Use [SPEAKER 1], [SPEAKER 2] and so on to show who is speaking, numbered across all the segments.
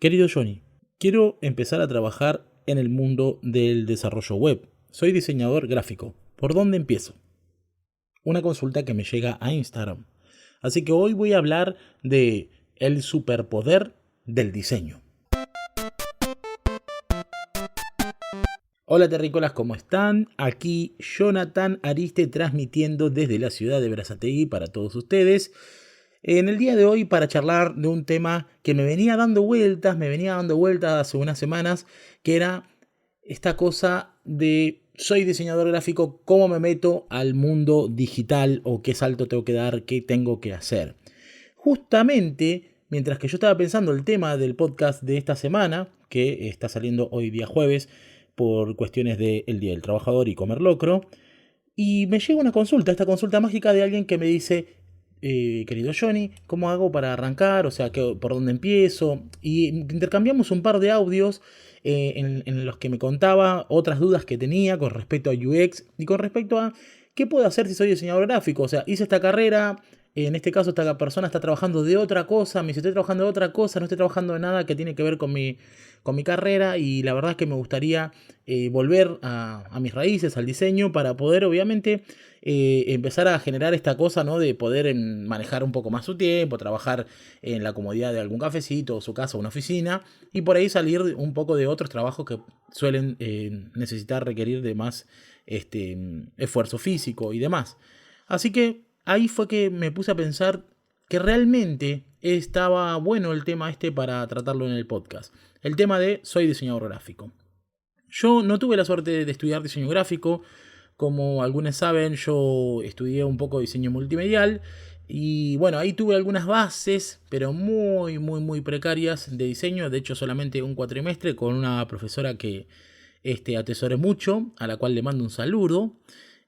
[SPEAKER 1] Querido Johnny, quiero empezar a trabajar en el mundo del desarrollo web. Soy diseñador gráfico. ¿Por dónde empiezo? Una consulta que me llega a Instagram. Así que hoy voy a hablar de el superpoder del diseño. Hola terrícolas, ¿cómo están? Aquí Jonathan Ariste transmitiendo desde la ciudad de Berazategui para todos ustedes. En el día de hoy para charlar de un tema que me venía dando vueltas hace unas semanas, que era esta cosa de soy diseñador gráfico, ¿cómo me meto al mundo digital o qué salto tengo que dar, qué tengo que hacer? Justamente, mientras que yo estaba pensando el tema del podcast de esta semana, que está saliendo hoy día jueves por cuestiones del Día del Trabajador y comer locro, y me llega una consulta, esta consulta mágica de alguien que me dice, querido Johnny, ¿cómo hago para arrancar? O sea, ¿por dónde empiezo? Y intercambiamos un par de audios en los que me contaba otras dudas que tenía con respecto a UX y con respecto a qué puedo hacer si soy diseñador gráfico. O sea, hice esta carrera, en este caso esta persona está trabajando de otra cosa, me dice, estoy trabajando de otra cosa, no estoy trabajando de nada que tiene que ver con mi carrera, y la verdad es que me gustaría volver a mis raíces, al diseño, para poder obviamente empezar a generar esta cosa, ¿no? De poder manejar un poco más su tiempo, trabajar en la comodidad de algún cafecito, su casa, una oficina, y por ahí salir un poco de otros trabajos que suelen necesitar, requerir de más esfuerzo físico y demás. Así que ahí fue que me puse a pensar que realmente estaba bueno el tema para tratarlo en el podcast. El tema de soy diseñador gráfico. Yo no tuve la suerte de estudiar diseño gráfico. Como algunos saben, yo estudié un poco diseño multimedial. Y bueno, ahí tuve algunas bases, pero muy precarias de diseño. De hecho, solamente un cuatrimestre con una profesora que atesoré mucho, a la cual le mando un saludo.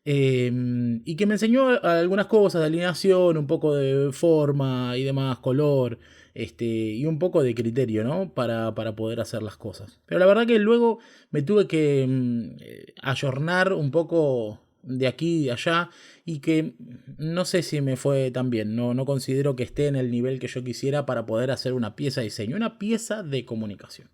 [SPEAKER 1] Y que me enseñó algunas cosas de alineación, un poco de forma y demás, color, y un poco de criterio, ¿no? Para poder hacer las cosas. Pero la verdad que luego me tuve que ayornar un poco de aquí y de allá, y que no sé si me fue tan bien. No considero que esté en el nivel que yo quisiera para poder hacer una pieza de diseño, una pieza de comunicación.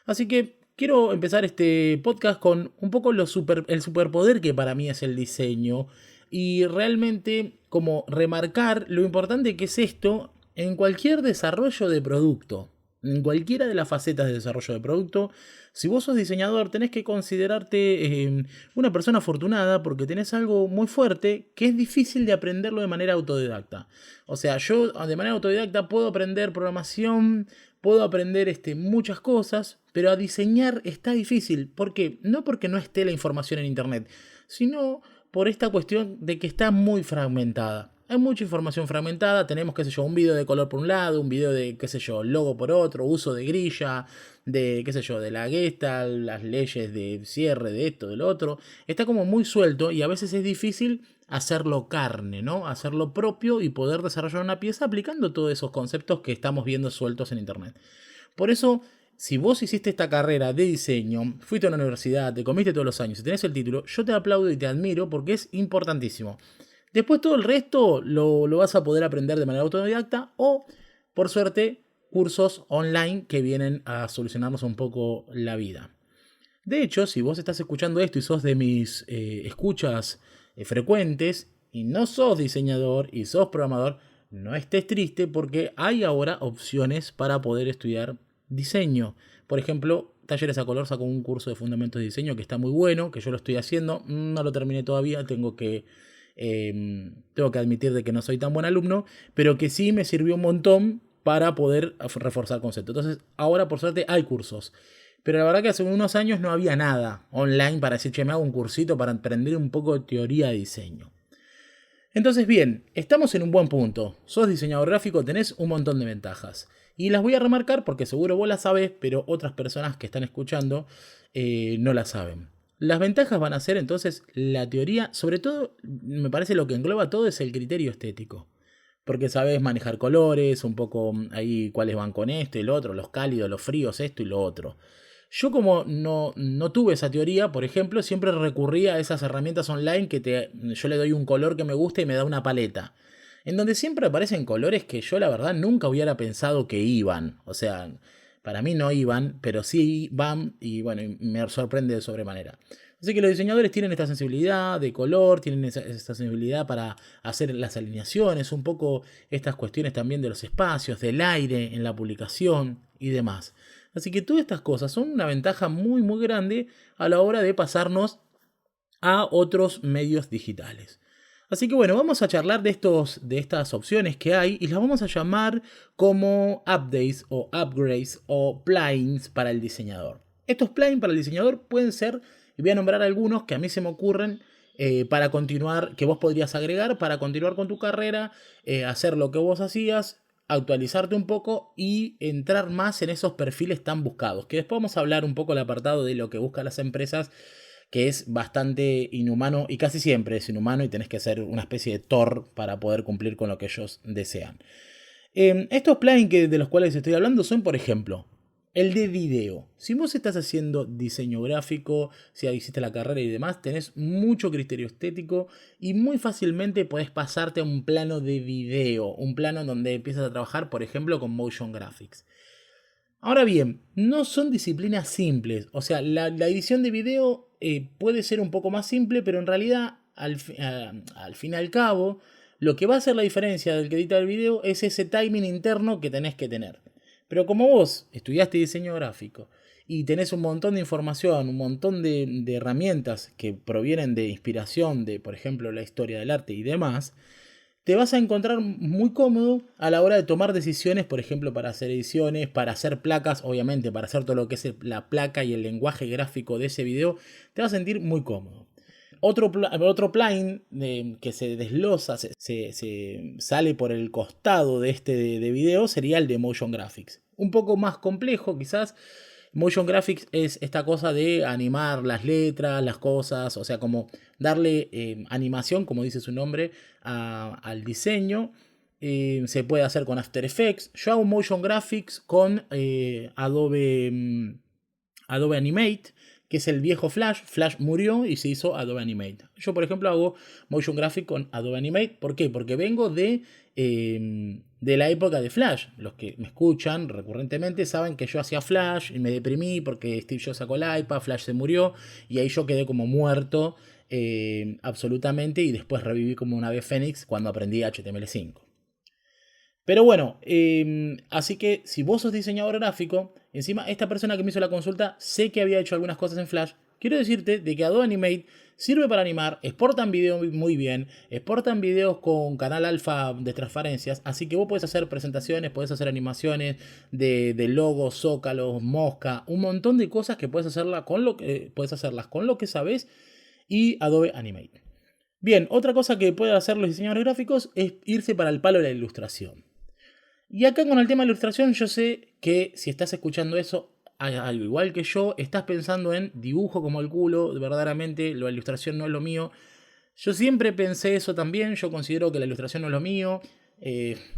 [SPEAKER 1] Así que quiero empezar este podcast con un poco el superpoder que para mí es el diseño, y realmente como remarcar lo importante que es esto en cualquier desarrollo de producto. En cualquiera de las facetas de desarrollo de producto, si vos sos diseñador, tenés que considerarte una persona afortunada, porque tenés algo muy fuerte que es difícil de aprenderlo de manera autodidacta. O sea, yo de manera autodidacta puedo aprender programación, puedo aprender muchas cosas, pero a diseñar está difícil. ¿Por qué? No porque no esté la información en internet, sino por esta cuestión de que está muy fragmentada. Hay mucha información fragmentada, tenemos, qué sé yo, un video de color por un lado, un video de, qué sé yo, logo por otro, uso de grilla, de, qué sé yo, de la Gestalt, las leyes de cierre, de esto, del otro. Está como muy suelto, y a veces es difícil hacerlo carne, ¿no? Hacerlo propio y poder desarrollar una pieza aplicando todos esos conceptos que estamos viendo sueltos en internet. Por eso, si vos hiciste esta carrera de diseño, fuiste a una universidad, te comiste todos los años y tenés el título, yo te aplaudo y te admiro, porque es importantísimo. Después todo el resto lo vas a poder aprender de manera autodidacta, o, por suerte, cursos online que vienen a solucionarnos un poco la vida. De hecho, si vos estás escuchando esto y sos de mis escuchas frecuentes y no sos diseñador y sos programador, no estés triste, porque hay ahora opciones para poder estudiar diseño. Por ejemplo, Talleres a Color sacó un curso de fundamentos de diseño que está muy bueno, que yo lo estoy haciendo, no lo terminé todavía, tengo que admitir de que no soy tan buen alumno, pero que sí me sirvió un montón para poder reforzar conceptos. Entonces, ahora por suerte hay cursos. Pero la verdad que hace unos años no había nada online para decir, che, me hago un cursito para aprender un poco de teoría de diseño. Entonces, bien, estamos en un buen punto. Sos diseñador gráfico, tenés un montón de ventajas. Y las voy a remarcar porque seguro vos las sabés, pero otras personas que están escuchando no las saben. Las ventajas van a ser entonces la teoría, sobre todo, me parece lo que engloba todo es el criterio estético. Porque sabés manejar colores, un poco ahí cuáles van con esto y lo otro, los cálidos, los fríos, esto y lo otro. Yo, como no tuve esa teoría, por ejemplo, siempre recurría a esas herramientas online que yo le doy un color que me gusta y me da una paleta, en donde siempre aparecen colores que yo la verdad nunca hubiera pensado que iban. O sea, para mí no iban, pero sí van y bueno, y me sorprende de sobremanera. Así que los diseñadores tienen esta sensibilidad de color, tienen esta sensibilidad para hacer las alineaciones, un poco estas cuestiones también de los espacios, del aire en la publicación y demás. Así que todas estas cosas son una ventaja muy muy grande a la hora de pasarnos a otros medios digitales. Así que bueno, vamos a charlar de estas opciones que hay y las vamos a llamar como updates o upgrades o plugins para el diseñador. Estos plugins para el diseñador pueden ser, y voy a nombrar algunos que a mí se me ocurren para continuar, que vos podrías agregar para continuar con tu carrera, hacer lo que vos hacías, actualizarte un poco y entrar más en esos perfiles tan buscados. Que después vamos a hablar un poco el apartado de lo que buscan las empresas, que es bastante inhumano y casi siempre es inhumano y tenés que ser una especie de Thor para poder cumplir con lo que ellos desean. Estos plugins de los cuales estoy hablando son, por ejemplo, el de video. Si vos estás haciendo diseño gráfico, si hiciste la carrera y demás, tenés mucho criterio estético y muy fácilmente podés pasarte a un plano de video, un plano en donde empiezas a trabajar, por ejemplo, con motion graphics. Ahora bien, no son disciplinas simples. O sea, la edición de video puede ser un poco más simple, pero en realidad, al fin y al cabo, lo que va a hacer la diferencia del que edita el video es ese timing interno que tenés que tener. Pero como vos estudiaste diseño gráfico y tenés un montón de información, un montón de herramientas que provienen de inspiración de, por ejemplo, la historia del arte y demás, te vas a encontrar muy cómodo a la hora de tomar decisiones, por ejemplo, para hacer ediciones, para hacer placas, obviamente, para hacer todo lo que es la placa y el lenguaje gráfico de ese video, te vas a sentir muy cómodo. Otro plugin que se desglosa, se sale por el costado de este de video sería el de Motion Graphics. Un poco más complejo quizás. Motion Graphics es esta cosa de animar las letras, las cosas, o sea, como darle animación, como dice su nombre, al diseño. Se puede hacer con After Effects. Yo hago Motion Graphics con Adobe Animate, que es el viejo Flash. Flash murió y se hizo Adobe Animate. Yo, por ejemplo, hago Motion Graphics con Adobe Animate. ¿Por qué? Porque vengo de la época de Flash. Los que me escuchan recurrentemente saben que yo hacía Flash y me deprimí porque Steve Jobs sacó el iPad, Flash se murió y ahí yo quedé como muerto absolutamente, y después reviví como una ave fénix cuando aprendí HTML5. Pero bueno, así que si vos sos diseñador gráfico, encima esta persona que me hizo la consulta sé que había hecho algunas cosas en Flash. Quiero decirte de que Adobe Animate sirve para animar, exportan video muy bien, exportan videos con canal alfa de transparencias, así que vos podés hacer presentaciones, podés hacer animaciones de logos, zócalos, mosca, un montón de cosas que podés hacerlas con lo que sabés y Adobe Animate. Bien, otra cosa que pueden hacer los diseñadores gráficos es irse para el palo de la ilustración. Y acá con el tema de ilustración, yo sé que si estás escuchando eso, al igual que yo, estás pensando en dibujo como el culo, verdaderamente la ilustración no es lo mío. Yo siempre pensé eso también, yo considero que la ilustración no es lo mío.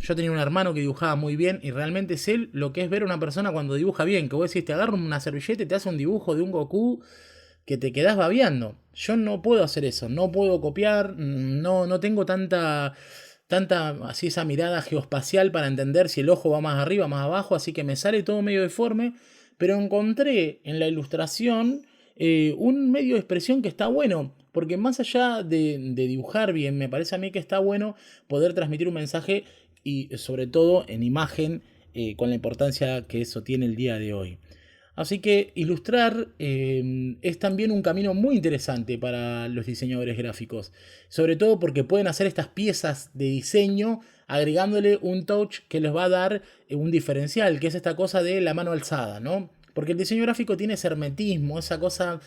[SPEAKER 1] Yo tenía un hermano que dibujaba muy bien y realmente sé lo que es ver a una persona cuando dibuja bien, que vos decís, te agarra una servilleta y te hace un dibujo de un Goku que te quedás babeando. Yo no puedo hacer eso, no puedo copiar, no tengo tanta así esa mirada geoespacial para entender si el ojo va más arriba, más abajo, así que me sale todo medio deforme, pero encontré en la ilustración un medio de expresión que está bueno, porque más allá de dibujar bien, me parece a mí que está bueno poder transmitir un mensaje y sobre todo en imagen, con la importancia que eso tiene el día de hoy. Así que ilustrar es también un camino muy interesante para los diseñadores gráficos. Sobre todo porque pueden hacer estas piezas de diseño agregándole un touch que les va a dar un diferencial, que es esta cosa de la mano alzada, ¿no? Porque el diseño gráfico tiene ese hermetismo, esa cosa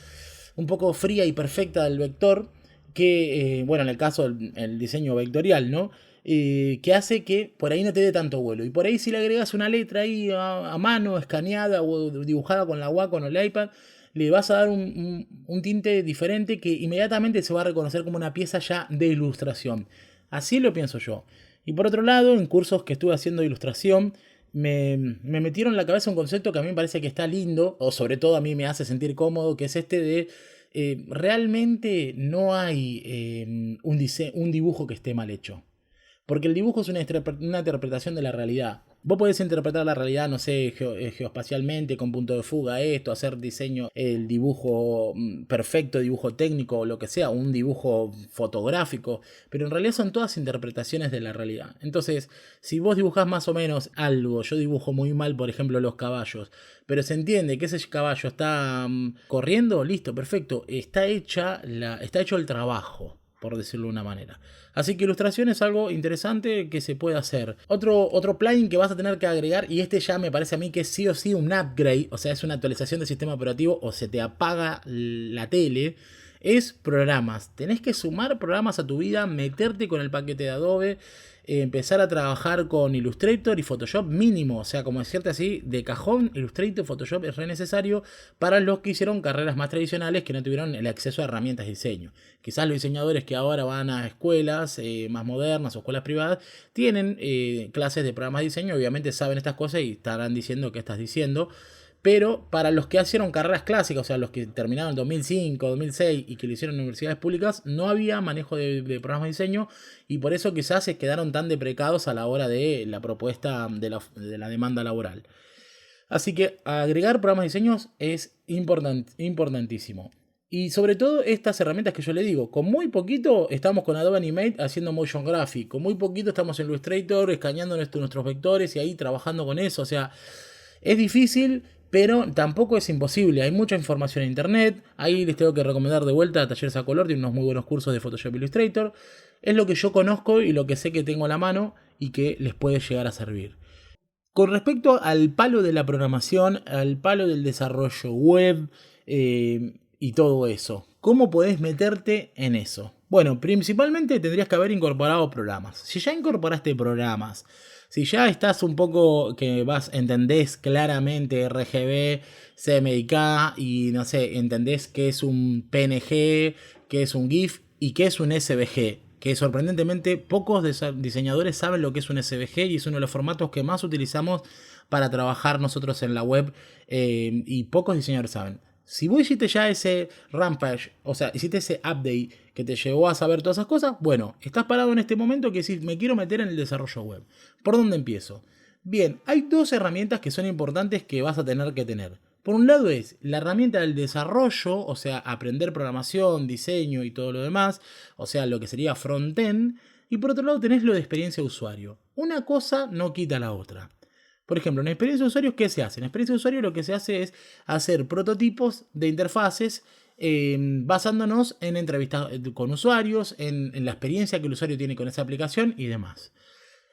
[SPEAKER 1] un poco fría y perfecta del vector, que, bueno, en el caso del diseño vectorial, ¿no? Que hace que por ahí no te dé tanto vuelo. Y por ahí si le agregas una letra ahí a mano, escaneada o dibujada con la Wacom o el iPad, le vas a dar un tinte diferente que inmediatamente se va a reconocer como una pieza ya de ilustración. Así lo pienso yo. Y por otro lado, en cursos que estuve haciendo de ilustración, me metieron en la cabeza un concepto que a mí me parece que está lindo, o sobre todo a mí me hace sentir cómodo, que es este de realmente no hay un dibujo que esté mal hecho. Porque el dibujo es una interpretación de la realidad. Vos podés interpretar la realidad, no sé, geoespacialmente, con punto de fuga, esto, hacer diseño, el dibujo perfecto, dibujo técnico o lo que sea, un dibujo fotográfico, pero en realidad son todas interpretaciones de la realidad. Entonces, si vos dibujás más o menos algo, yo dibujo muy mal, por ejemplo, los caballos, pero se entiende que ese caballo está corriendo, listo, perfecto, está hecho el trabajo, por decirlo de una manera. Así que ilustración es algo interesante que se puede hacer. Otro plugin que vas a tener que agregar, y este ya me parece a mí que es sí o sí un upgrade, o sea, es una actualización del sistema operativo o se te apaga la tele, es programas. Tenés que sumar programas a tu vida, meterte con el paquete de Adobe, empezar a trabajar con Illustrator y Photoshop mínimo, o sea, como decirte así, de cajón, Illustrator y Photoshop es re necesario para los que hicieron carreras más tradicionales que no tuvieron el acceso a herramientas de diseño. Quizás los diseñadores que ahora van a escuelas más modernas o escuelas privadas tienen clases de programas de diseño, obviamente saben estas cosas y estarán diciendo qué estás diciendo. Pero para los que hicieron carreras clásicas, o sea, los que terminaron en 2005, 2006 y que lo hicieron en universidades públicas, no había manejo de programas de diseño y por eso quizás se quedaron tan deprecados a la hora de la propuesta de la demanda laboral. Así que agregar programas de diseño es importantísimo. Y sobre todo estas herramientas que yo le digo, con muy poquito estamos con Adobe Animate haciendo motion graphic, con muy poquito estamos en Illustrator escaneando nuestros vectores y ahí trabajando con eso, o sea, es difícil, pero tampoco es imposible. Hay mucha información en internet. Ahí les tengo que recomendar de vuelta a Talleres a Color. Tiene unos muy buenos cursos de Photoshop Illustrator. Es lo que yo conozco y lo que sé que tengo a la mano y que les puede llegar a servir. Con respecto al palo de la programación, al palo del desarrollo web y todo eso, ¿cómo podés meterte en eso? Bueno, principalmente tendrías que haber incorporado programas. Si ya incorporaste programas, si ya estás un poco que entendés claramente RGB, CMYK y no sé, entendés qué es un PNG, qué es un GIF y qué es un SVG, que sorprendentemente pocos diseñadores saben lo que es un SVG y es uno de los formatos que más utilizamos para trabajar nosotros en la web y pocos diseñadores saben. Si vos hiciste ya ese rampage, o sea, hiciste ese update que te llevó a saber todas esas cosas, bueno, estás parado en este momento que decís, me quiero meter en el desarrollo web. ¿Por dónde empiezo? Bien, hay dos herramientas que son importantes que vas a tener que tener. Por un lado es la herramienta del desarrollo, o sea, aprender programación, diseño y todo lo demás, o sea, lo que sería frontend, y por otro lado tenés lo de experiencia de usuario. Una cosa no quita la otra. Por ejemplo, en experiencia de usuario, ¿qué se hace? En experiencia de usuario lo que se hace es hacer prototipos de interfaces basándonos en entrevistas con usuarios, en la experiencia que el usuario tiene con esa aplicación y demás.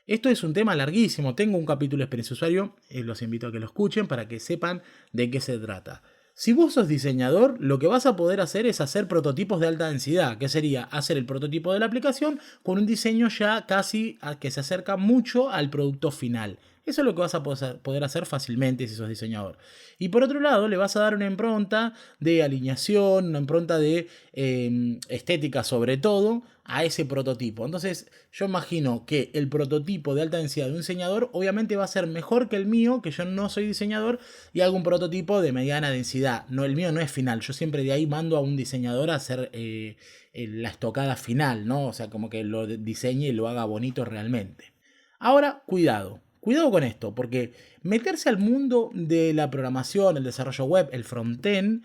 [SPEAKER 1] Esto es un tema larguísimo, tengo un capítulo de experiencia de usuario, los invito a que lo escuchen para que sepan de qué se trata. Si vos sos diseñador, lo que vas a poder hacer es hacer prototipos de alta densidad, que sería hacer el prototipo de la aplicación con un diseño ya casi que se acerca mucho al producto final. Eso es lo que vas a poder hacer fácilmente si sos diseñador. Y por otro lado, le vas a dar una impronta de alineación, una impronta de estética sobre todo a ese prototipo. Entonces, yo imagino que el prototipo de alta densidad de un diseñador obviamente va a ser mejor que el mío, que yo no soy diseñador, y hago un prototipo de mediana densidad. No, el mío no es final. Yo siempre de ahí mando a un diseñador a hacer la estocada final, ¿no? O sea, como que lo diseñe y lo haga bonito realmente. Ahora, cuidado. Cuidado con esto, porque meterse al mundo de la programación, el desarrollo web, el frontend,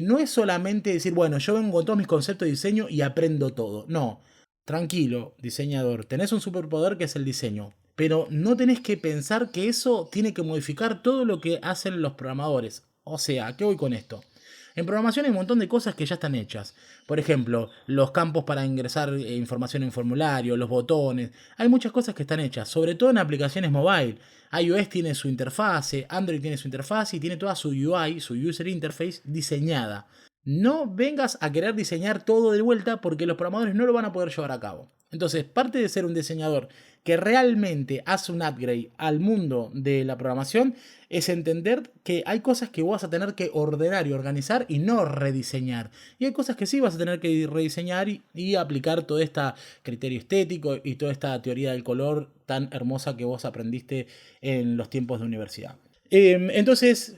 [SPEAKER 1] no es solamente decir, bueno, yo vengo con todos mis conceptos de diseño y aprendo todo. No, tranquilo, diseñador, tenés un superpoder que es el diseño, pero no tenés que pensar que eso tiene que modificar todo lo que hacen los programadores. O sea, ¿a qué voy con esto? En programación hay un montón de cosas que ya están hechas. Por ejemplo, los campos para ingresar información en formulario, los botones. Hay muchas cosas que están hechas, sobre todo en aplicaciones mobile. iOS tiene su interfase, Android tiene su interfase y tiene toda su UI, su User Interface, diseñada. No vengas a querer diseñar todo de vuelta porque los programadores no lo van a poder llevar a cabo. Entonces, parte de ser un diseñador que realmente hace un upgrade al mundo de la programación es entender que hay cosas que vas a tener que ordenar y organizar y no rediseñar. Y hay cosas que sí vas a tener que rediseñar y aplicar todo este criterio estético y toda esta teoría del color tan hermosa que vos aprendiste en los tiempos de universidad. Entonces,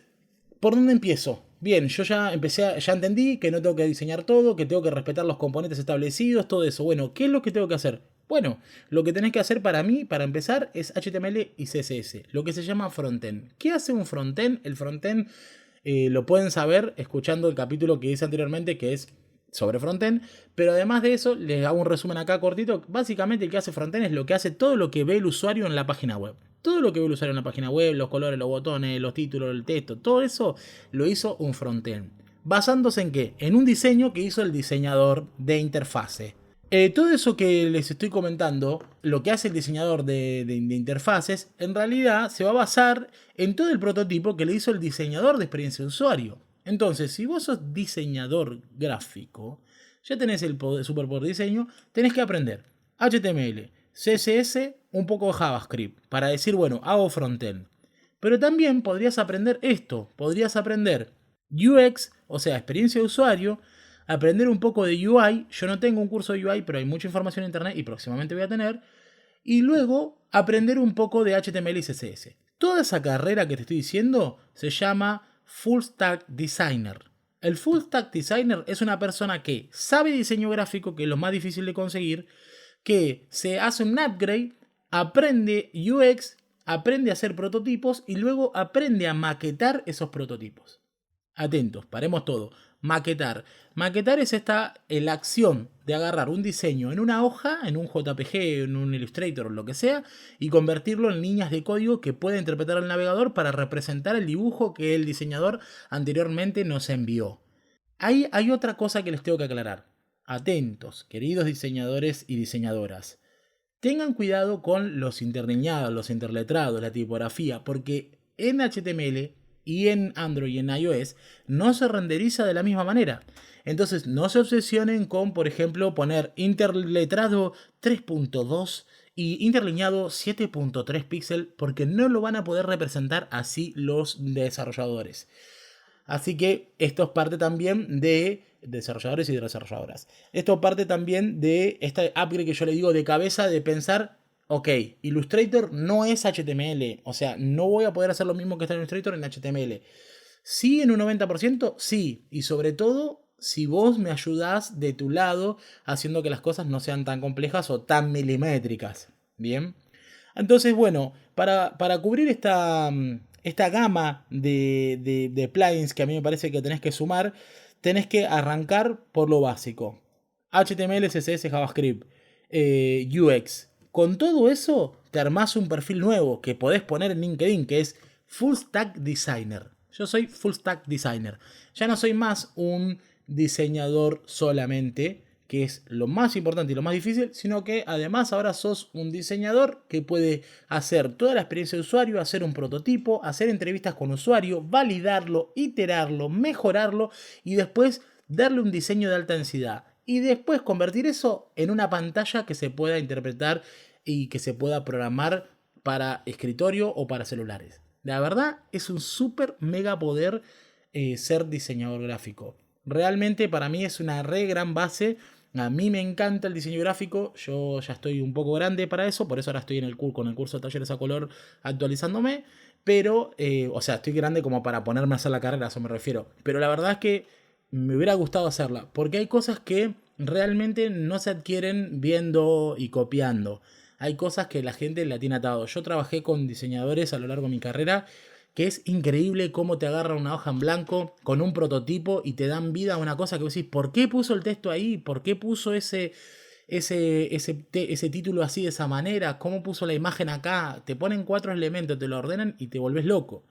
[SPEAKER 1] ¿por dónde empiezo? Bien, yo ya entendí que no tengo que diseñar todo, que tengo que respetar los componentes establecidos, todo eso. Bueno, ¿qué es lo que tengo que hacer? Bueno, lo que tenés que hacer para mí, para empezar, es HTML y CSS, lo que se llama frontend. ¿Qué hace un frontend? El frontend lo pueden saber escuchando el capítulo que hice anteriormente, que es sobre frontend, pero además de eso, les hago un resumen acá cortito. Básicamente el que hace frontend es lo que hace todo lo que ve el usuario en la página web. Todo lo que ve el usuario en la página web, los colores, los botones, los títulos, el texto, todo eso lo hizo un frontend. ¿Basándose en qué? En un diseño que hizo el diseñador de interfase. Todo eso que les estoy comentando, lo que hace el diseñador de interfaces, en realidad se va a basar en todo el prototipo que le hizo el diseñador de experiencia de usuario. Entonces, si vos sos diseñador gráfico, ya tenés el superpoder de diseño, tenés que aprender HTML, CSS, un poco de JavaScript, para decir, bueno, hago frontend. Pero también podrías aprender esto, podrías aprender UX, o sea, experiencia de usuario, aprender un poco de UI. Yo no tengo un curso de UI, pero hay mucha información en internet y próximamente voy a tener. Y luego aprender un poco de HTML y CSS. Toda esa carrera que te estoy diciendo se llama Full Stack Designer. El Full Stack Designer es una persona que sabe diseño gráfico, que es lo más difícil de conseguir, que se hace un upgrade, aprende UX, aprende a hacer prototipos y luego aprende a maquetar esos prototipos. Atentos, paremos todo. Maquetar. Maquetar es la acción de agarrar un diseño en una hoja, en un JPG, en un Illustrator o lo que sea, y convertirlo en líneas de código que pueda interpretar el navegador para representar el dibujo que el diseñador anteriormente nos envió. Ahí hay otra cosa que les tengo que aclarar. Atentos, queridos diseñadores y diseñadoras. Tengan cuidado con los interlineados, los interletrados, la tipografía, porque en HTML y en Android y en iOS no se renderiza de la misma manera. Entonces no se obsesionen con, por ejemplo, poner interletrado 3.2 y interlineado 7.3 píxeles, porque no lo van a poder representar así los desarrolladores. Así que esto es parte también de desarrolladores y de desarrolladoras. Esto parte también de este upgrade que yo le digo de cabeza, de pensar, ok, Illustrator no es HTML. O sea, no voy a poder hacer lo mismo que está en Illustrator en HTML. Sí, en un 90%, sí. Y sobre todo, si vos me ayudás de tu lado, haciendo que las cosas no sean tan complejas o tan milimétricas. Bien. Entonces, bueno, para cubrir esta gama de plugins que a mí me parece que tenés que sumar, tenés que arrancar por lo básico. HTML, CSS, JavaScript, UX. Con todo eso, te armás un perfil nuevo que podés poner en LinkedIn, que es Full Stack Designer. Yo soy Full Stack Designer. Ya no soy más un diseñador solamente, que es lo más importante y lo más difícil, sino que además ahora sos un diseñador que puede hacer toda la experiencia de usuario, hacer un prototipo, hacer entrevistas con usuario, validarlo, iterarlo, mejorarlo y después darle un diseño de alta densidad. Y después convertir eso en una pantalla que se pueda interpretar y que se pueda programar para escritorio o para celulares. La verdad es un súper mega poder ser diseñador gráfico. Realmente para mí es una re gran base. A mí me encanta el diseño gráfico, yo ya estoy un poco grande para eso, por eso ahora estoy con el curso de talleres a color actualizándome, pero, o sea, estoy grande como para ponerme a hacer la carrera, a eso me refiero, pero la verdad es que me hubiera gustado hacerla, porque hay cosas que realmente no se adquieren viendo y copiando, hay cosas que la gente la tiene atado. Yo trabajé con diseñadores a lo largo de mi carrera, que es increíble cómo te agarran una hoja en blanco con un prototipo y te dan vida a una cosa que vos decís, ¿por qué puso el texto ahí? ¿Por qué puso ese título así de esa manera? ¿Cómo puso la imagen acá? Te ponen 4 elementos, te lo ordenan y te volvés loco.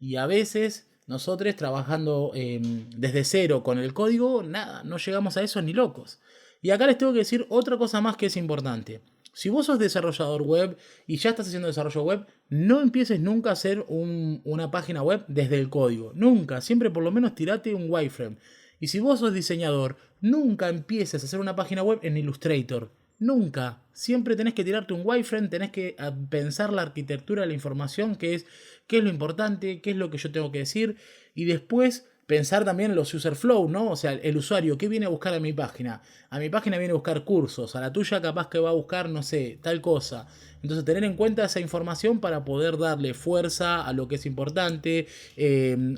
[SPEAKER 1] Y a veces nosotros trabajando desde cero con el código, nada, no llegamos a eso ni locos. Y acá les tengo que decir otra cosa más que es importante. Si vos sos desarrollador web y ya estás haciendo desarrollo web, no empieces nunca a hacer una página web desde el código. Nunca. Siempre por lo menos tirate un wireframe. Y si vos sos diseñador, nunca empieces a hacer una página web en Illustrator. Nunca. Siempre tenés que tirarte un wireframe, tenés que pensar la arquitectura de la información, qué es lo importante, qué es lo que yo tengo que decir. Y después Pensar también en los user flow, ¿no? O sea, el usuario, ¿qué viene a buscar a mi página? A mi página viene a buscar cursos, a la tuya capaz que va a buscar, no sé, tal cosa. Entonces, tener en cuenta esa información para poder darle fuerza a lo que es importante,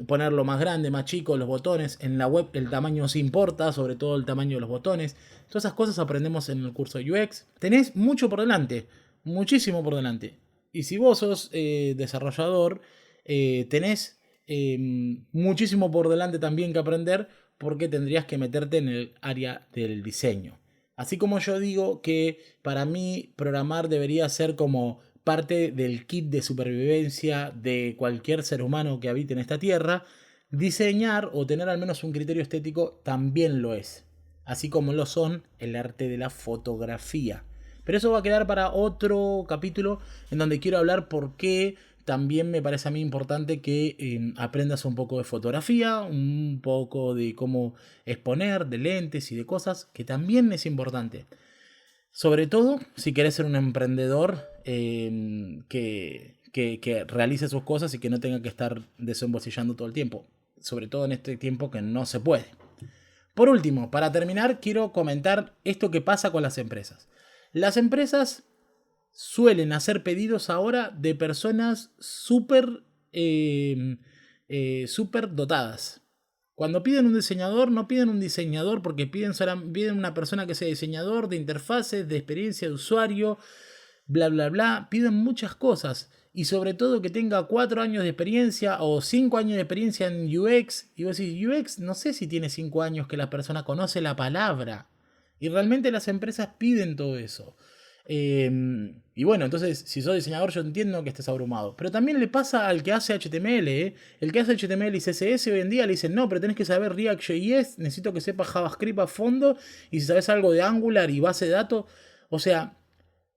[SPEAKER 1] ponerlo más grande, más chico, los botones. En la web el tamaño sí importa, sobre todo el tamaño de los botones. Todas esas cosas aprendemos en el curso de UX. Tenés mucho por delante, muchísimo por delante. Y si vos sos desarrollador, tenés muchísimo por delante también que aprender, porque tendrías que meterte en el área del diseño. Así como yo digo que para mí programar debería ser como parte del kit de supervivencia de cualquier ser humano que habite en esta tierra, diseñar o tener al menos un criterio estético también lo es. Así como lo son el arte de la fotografía. Pero eso va a quedar para otro capítulo en donde quiero hablar por qué también me parece a mí importante que aprendas un poco de fotografía, un poco de cómo exponer, de lentes y de cosas, que también es importante. Sobre todo si querés ser un emprendedor que realice sus cosas y que no tenga que estar desembolsillando todo el tiempo. Sobre todo en este tiempo que no se puede. Por último, para terminar, quiero comentar esto que pasa con las empresas. Las empresas suelen hacer pedidos ahora de personas súper dotadas. Cuando piden un diseñador, no piden un diseñador porque piden una persona que sea diseñador de interfaces, de experiencia de usuario, bla, bla, bla. Piden muchas cosas. Y sobre todo que tenga 4 años de experiencia o 5 años de experiencia en UX. Y vos decís, UX, no sé si tiene 5 años que la persona conoce la palabra. Y realmente las empresas piden todo eso. Y bueno, entonces si sos diseñador yo entiendo que estés abrumado. Pero también le pasa al que hace HTML. El que hace HTML y CSS hoy en día le dicen, no, pero tenés que saber React.js, necesito que sepas JavaScript a fondo. Y si sabes algo de Angular y base de datos. O sea,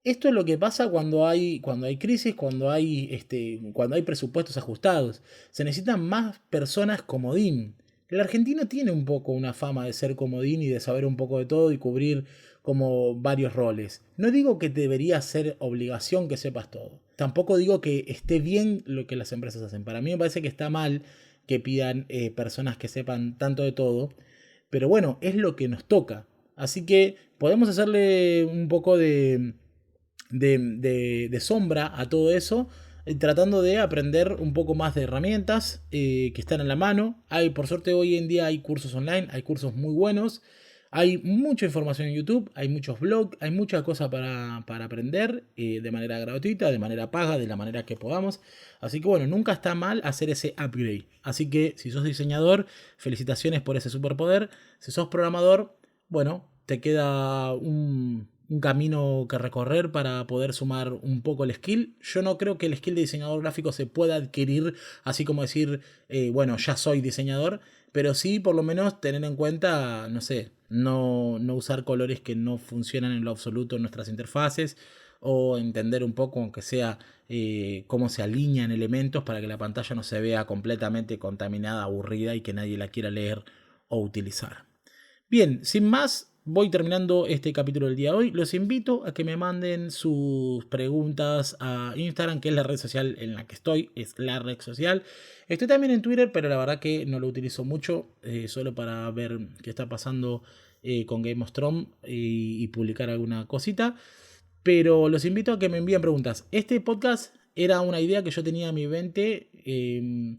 [SPEAKER 1] esto es lo que pasa cuando hay crisis, cuando hay presupuestos ajustados. Se necesitan más personas comodín. El argentino tiene un poco una fama de ser comodín y de saber un poco de todo y cubrir como varios roles. No digo que debería ser obligación que sepas todo. Tampoco digo que esté bien lo que las empresas hacen. Para mí me parece que está mal que pidan personas que sepan tanto de todo. Pero bueno, es lo que nos toca. Así que podemos hacerle un poco de sombra a todo eso, tratando de aprender un poco más de herramientas que están en la mano. Por suerte hoy en día hay cursos online, hay cursos muy buenos, hay mucha información en YouTube, hay muchos blogs, hay mucha cosa para aprender de manera gratuita, de manera paga, de la manera que podamos. Así que bueno, nunca está mal hacer ese upgrade. Así que si sos diseñador, felicitaciones por ese superpoder. Si sos programador, bueno, te queda un camino que recorrer para poder sumar un poco el skill. Yo no creo que el skill de diseñador gráfico se pueda adquirir así como decir, bueno, ya soy diseñador, pero sí por lo menos tener en cuenta, no sé, no usar colores que no funcionan en lo absoluto en nuestras interfaces, o entender un poco, aunque sea, cómo se alinean elementos para que la pantalla no se vea completamente contaminada, aburrida y que nadie la quiera leer o utilizar. Bien, sin más, voy terminando este capítulo del día de hoy. Los invito a que me manden sus preguntas a Instagram, que es la red social en la que estoy, es la red social. Estoy también en Twitter, pero la verdad que no lo utilizo mucho, solo para ver qué está pasando con Game of Thrones y publicar alguna cosita. Pero los invito a que me envíen preguntas. Este podcast era una idea que yo tenía en mi mente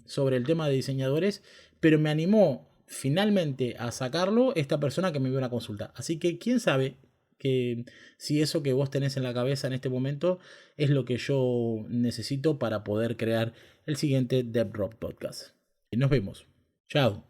[SPEAKER 1] sobre el tema de diseñadores, pero me animó finalmente a sacarlo esta persona que me dio una consulta. Así que quién sabe que si eso que vos tenés en la cabeza en este momento es lo que yo necesito para poder crear el siguiente DevDrop Podcast. Nos vemos. Chao.